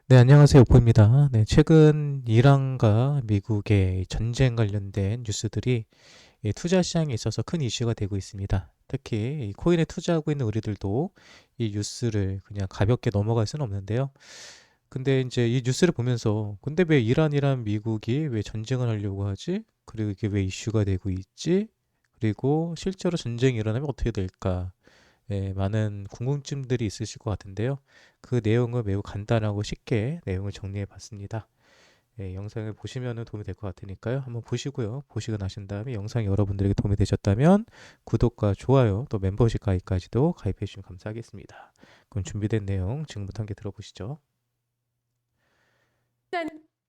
네, 안녕하세요. 오포입니다. 네, 최근 이란과 미국의 전쟁 관련된 뉴스들이 이 투자 시장에 있어서 큰 이슈가 되고 있습니다. 특히 이 코인에 투자하고 있는 우리들도 이 뉴스를 그냥 가볍게 넘어갈 수는 없는데요. 근데 이제 이 뉴스를 보면서 근데 왜 이란이랑 미국이 왜 전쟁을 하려고 하지? 그리고 이게 왜 이슈가 되고 있지? 그리고 실제로 전쟁이 일어나면 어떻게 될까? 네, 많은 궁금증들이 있으실 것 같은데요. 그 내용을 매우 간단하고 쉽게 내용을 정리해 봤습니다. 네, 영상을 보시면 도움이 될 것 같으니까요. 한번 보시고요. 보시고 나신 다음에 영상이 여러분들에게 도움이 되셨다면 구독과 좋아요 또 멤버십 가입까지도 가입해 주시면 감사하겠습니다. 그럼 준비된 내용 지금부터 함께 들어보시죠.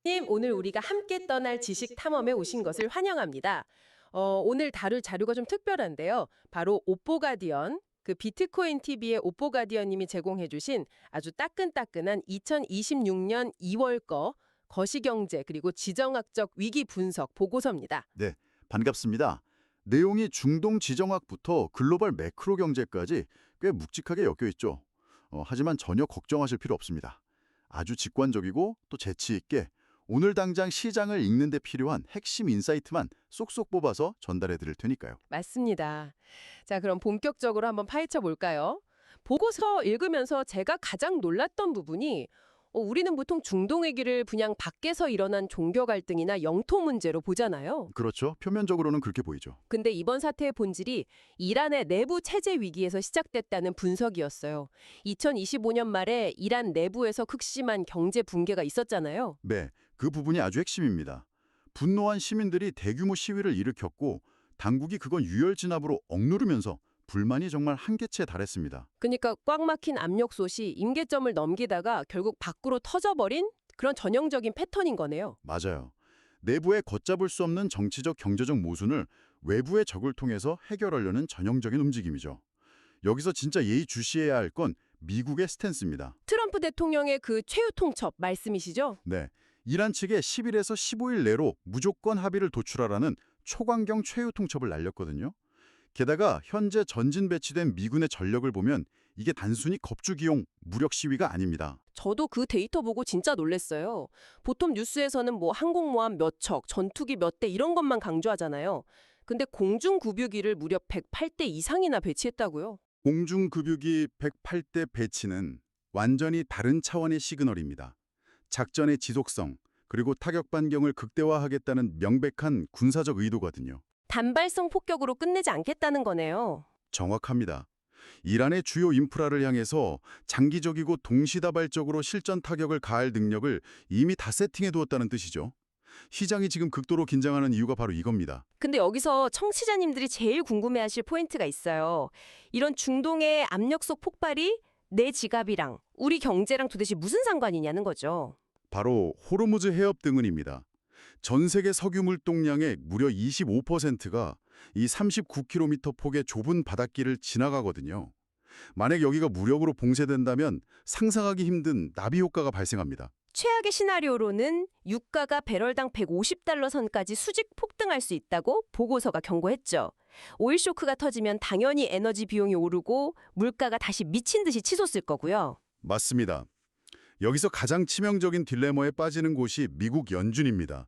님, 오늘 우리가 함께 떠날 지식 탐험에 오신 것을 환영합니다. 오늘 다룰 자료가 좀 특별한데요. 바로 오뽀 가디언, 그 비트코인 TV의 오뽀 가디언님이 제공해주신 아주 따끈따끈한 2026년 2월 거시경제 그리고 지정학적 위기 분석 보고서입니다. 네, 반갑습니다. 내용이 중동 지정학부터 글로벌 매크로 경제까지 꽤 묵직하게 엮여 있죠. 하지만 전혀 걱정하실 필요 없습니다. 아주 직관적이고 또 재치 있게 오늘 당장 시장을 읽는 데 필요한 핵심 인사이트만 쏙쏙 뽑아서 전달해 드릴 테니까요. 맞습니다. 자, 그럼 본격적으로 한번 파헤쳐 볼까요? 보고서 읽으면서 제가 가장 놀랐던 부분이 우리는 보통 중동 회기를 그냥 밖에서 일어난 종교 갈등이나 영토 문제로 보잖아요. 그렇죠. 표면적으로는 그렇게 보이죠. 근데 이번 사태의 본질이 이란의 내부 체제 위기에서 시작됐다는 분석이었어요. 2025년 말에 이란 내부에서 극심한 경제 붕괴가 있었잖아요. 네, 그 부분이 아주 핵심입니다. 분노한 시민들이 대규모 시위를 일으켰고 당국이 그건 유혈 진압으로 억누르면서 불만이 정말 한계치에 달했습니다. 그러니까 꽉 막힌 압력솥이 임계점을 넘기다가 결국 밖으로 터져버린 그런 전형적인 패턴인 거네요. 맞아요. 내부에 걷잡을 수 없는 정치적 경제적 모순을 외부의 적을 통해서 해결하려는 전형적인 움직임이죠. 여기서 진짜 예의주시해야 할 건 미국의 스탠스입니다. 트럼프 대통령의 그 최후 통첩 말씀이시죠? 네, 이란 측에 10일에서 15일 내로 무조건 합의를 도출하라는 초강경 최후 통첩을 날렸거든요. 게다가 현재 전진 배치된 미군의 전력을 보면 이게 단순히 겁주기용 무력 시위가 아닙니다. 저도 그 데이터 보고 진짜 놀랐어요. 보통 뉴스에서는 뭐 항공모함 몇 척, 전투기 몇 대 이런 것만 강조하잖아요. 근데 공중급유기를 무려 108대 이상이나 배치했다고요? 공중급유기 108대 배치는 완전히 다른 차원의 시그널입니다. 작전의 지속성, 그리고 타격 반경을 극대화하겠다는 명백한 군사적 의도거든요. 단발성 폭격으로 끝내지 않겠다는 거네요. 정확합니다. 이란의 주요 인프라를 향해서 장기적이고 동시다발적으로 실전 타격을 가할 능력을 이미 다 세팅해 두었다는 뜻이죠. 시장이 지금 극도로 긴장하는 이유가 바로 이겁니다. 근데 여기서 청취자님들이 제일 궁금해하실 포인트가 있어요. 이런 중동의 압력속 폭발이 내 지갑이랑 우리 경제랑 도대체 무슨 상관이냐는 거죠. 바로 호르무즈 해협 등은입니다. 전 세계 석유 물동량의 무려 25%가 이 39km 폭의 좁은 바닷길을 지나가거든요. 만약 여기가 무력으로 봉쇄된다면 상상하기 힘든 나비 효과가 발생합니다. 최악의 시나리오로는 유가가 배럴당 150달러 선까지 수직 폭등할 수 있다고 보고서가 경고했죠. 오일 쇼크가 터지면 당연히 에너지 비용이 오르고 물가가 다시 미친 듯이 치솟을 거고요. 맞습니다. 여기서 가장 치명적인 딜레마에 빠지는 곳이 미국 연준입니다.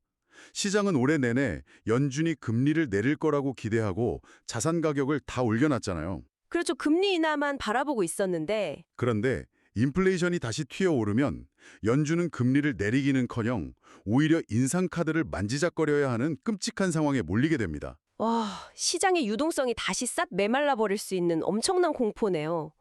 시장은 올해 내내 연준이 금리를 내릴 거라고 기대하고 자산 가격을 다 올려놨잖아요. 그렇죠. 금리 인하만 바라보고 있었는데 그런데 인플레이션이 다시 튀어오르면 연준은 금리를 내리기는커녕 오히려 인상카드를 만지작거려야 하는 끔찍한 상황에 몰리게 됩니다. 와, 시장의 유동성이 다시 싹 메말라 버릴 수 있는 엄청난 공포네요.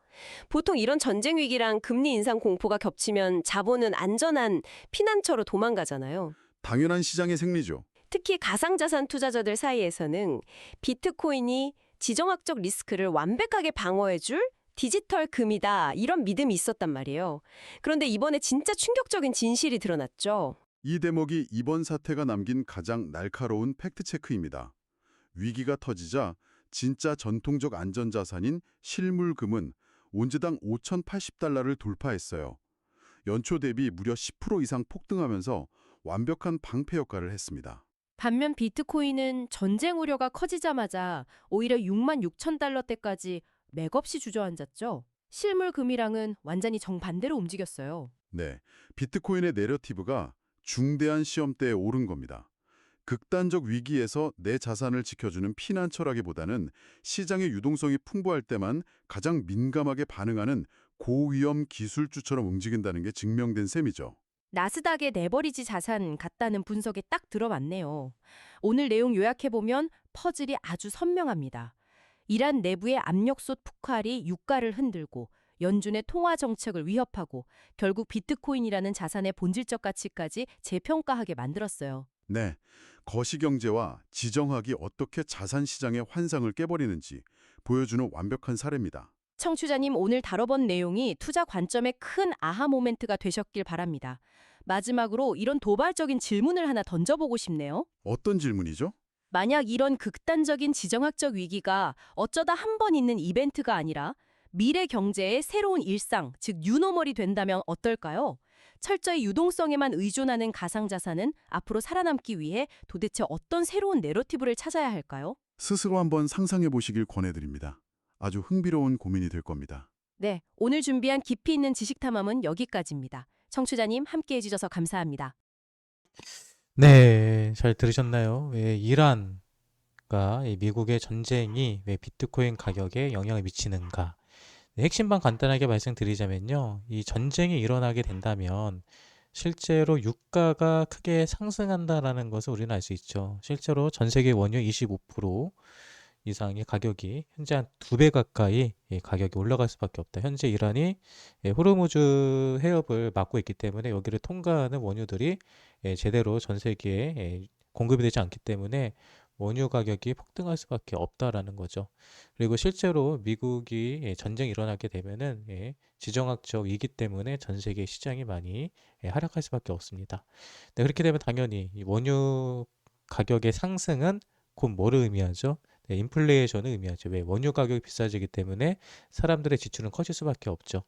보통 이런 전쟁 위기랑 금리 인상 공포가 겹치면 자본은 안전한 피난처로 도망가잖아요. 당연한 시장의 생리죠. 특히 가상자산 투자자들 사이에서는 비트코인이 지정학적 리스크를 완벽하게 방어해줄 디지털 금이다 이런 믿음이 있었단 말이에요. 그런데 이번에 진짜 충격적인 진실이 드러났죠. 이 대목이 이번 사태가 남긴 가장 날카로운 팩트체크입니다. 위기가 터지자 진짜 전통적 안전자산인 실물금은 온즈당 5,080달러를 돌파했어요. 연초 대비 무려 10% 이상 폭등하면서 완벽한 방패 역할을 했습니다. 반면 비트코인은 전쟁 우려가 커지자마자 오히려 6만 6천 달러대까지 맥없이 주저앉았죠. 실물 금이랑은 완전히 정반대로 움직였어요. 네, 비트코인의 내러티브가 중대한 시험대에 오른 겁니다. 극단적 위기에서 내 자산을 지켜주는 피난처라기보다는 시장의 유동성이 풍부할 때만 가장 민감하게 반응하는 고위험 기술주처럼 움직인다는 게 증명된 셈이죠. 나스닥의 레버리지 자산 같다는 분석에 딱 들어맞네요. 오늘 내용 요약해보면 퍼즐이 아주 선명합니다. 이란 내부의 압력솥 폭발이 유가를 흔들고 연준의 통화 정책을 위협하고 결국 비트코인이라는 자산의 본질적 가치까지 재평가하게 만들었어요. 네, 거시경제와 지정학이 어떻게 자산시장의 환상을 깨버리는지 보여주는 완벽한 사례입니다. 청취자님 오늘 다뤄본 내용이 투자 관점에 큰 아하 모멘트가 되셨길 바랍니다. 마지막으로 이런 도발적인 질문을 하나 던져보고 싶네요. 어떤 질문이죠? 만약 이런 극단적인 지정학적 위기가 어쩌다 한 번 있는 이벤트가 아니라 미래 경제의 새로운 일상, 즉 뉴노멀이 된다면 어떨까요? 철저히 유동성에만 의존하는 가상자산은 앞으로 살아남기 위해 도대체 어떤 새로운 내러티브를 찾아야 할까요? 스스로 한번 상상해 보시길 권해드립니다. 아주 흥미로운 고민이 될 겁니다. 네, 오늘 준비한 깊이 있는 지식 탐험은 여기까지입니다. 청취자님 함께해 주셔서 감사합니다. 네, 잘 들으셨나요? 왜 이란과 이 미국의 전쟁이 왜 비트코인 가격에 영향을 미치는가? 네, 핵심만 간단하게 말씀드리자면요. 이 전쟁이 일어나게 된다면 실제로 유가가 크게 상승한다라는 것을 우리는 알 수 있죠. 실제로 전 세계 원유 25% 이상의 가격이 현재 한 2배 가까이 가격이 올라갈 수밖에 없다. 현재 이란이 호르무즈 해협을 막고 있기 때문에 여기를 통과하는 원유들이 제대로 전 세계에 공급이 되지 않기 때문에 원유 가격이 폭등할 수밖에 없다라는 거죠. 그리고 실제로 미국이 전쟁이 일어나게 되면은 지정학적 위기 때문에 전 세계 시장이 많이 하락할 수밖에 없습니다. 네, 그렇게 되면 당연히 이 원유 가격의 상승은 곧 뭐를 의미하죠? 네, 인플레이션을 의미하죠. 왜? 원유 가격이 비싸지기 때문에 사람들의 지출은 커질 수밖에 없죠.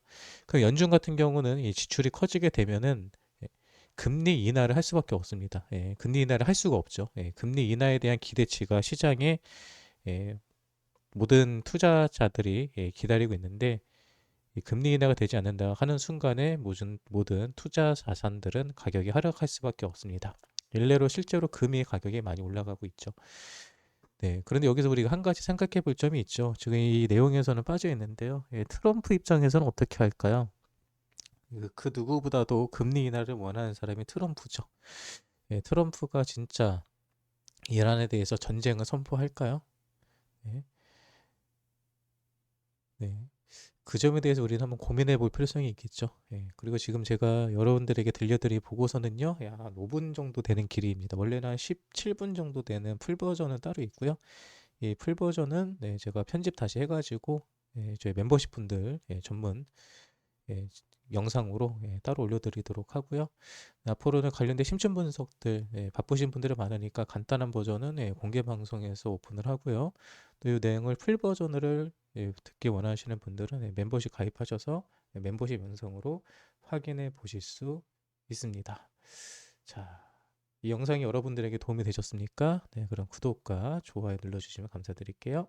그 연준 같은 경우는 이 지출이 커지게 되면은 금리 인하를 할 수밖에 없습니다. 금리 인하를 할 수가 없죠. 금리 인하에 대한 기대치가 시장에 모든 투자자들이 기다리고 있는데 이 금리 인하가 되지 않는다 하는 순간에 모든 투자 자산들은 가격이 하락할 수밖에 없습니다. 일례로 실제로 금이 가격이 많이 올라가고 있죠. 네, 그런데 여기서 우리가 한 가지 생각해 볼 점이 있죠. 지금 이 내용에서는 빠져 있는데요. 트럼프 입장에서는 어떻게 할까요? 그 누구보다도 금리 인하를 원하는 사람이 트럼프죠. 트럼프가 진짜 이란에 대해서 전쟁을 선포할까요? 네, 네. 그 점에 대해서 우리는 한번 고민해 볼 필요성이 있겠죠. 그리고 지금 제가 여러분들에게 들려드릴 보고서는요, 한 5분 정도 되는 길이입니다. 원래는 한 17분 정도 되는 풀 버전은 따로 있고요. 이 풀 버전은 제가 편집 다시 해가지고 저희 멤버십 분들 전문 예, 영상으로 따로 올려드리도록 하고요. 앞으로는 관련된 심층 분석들 바쁘신 분들이 많으니까 간단한 버전은 공개 방송에서 오픈을 하고요. 또 이 내용을 풀 버전을 듣기 원하시는 분들은 멤버십 가입하셔서 멤버십 영상으로 확인해 보실 수 있습니다. 자, 이 영상이 여러분들에게 도움이 되셨습니까? 네, 그럼 구독과 좋아요 눌러주시면 감사드릴게요.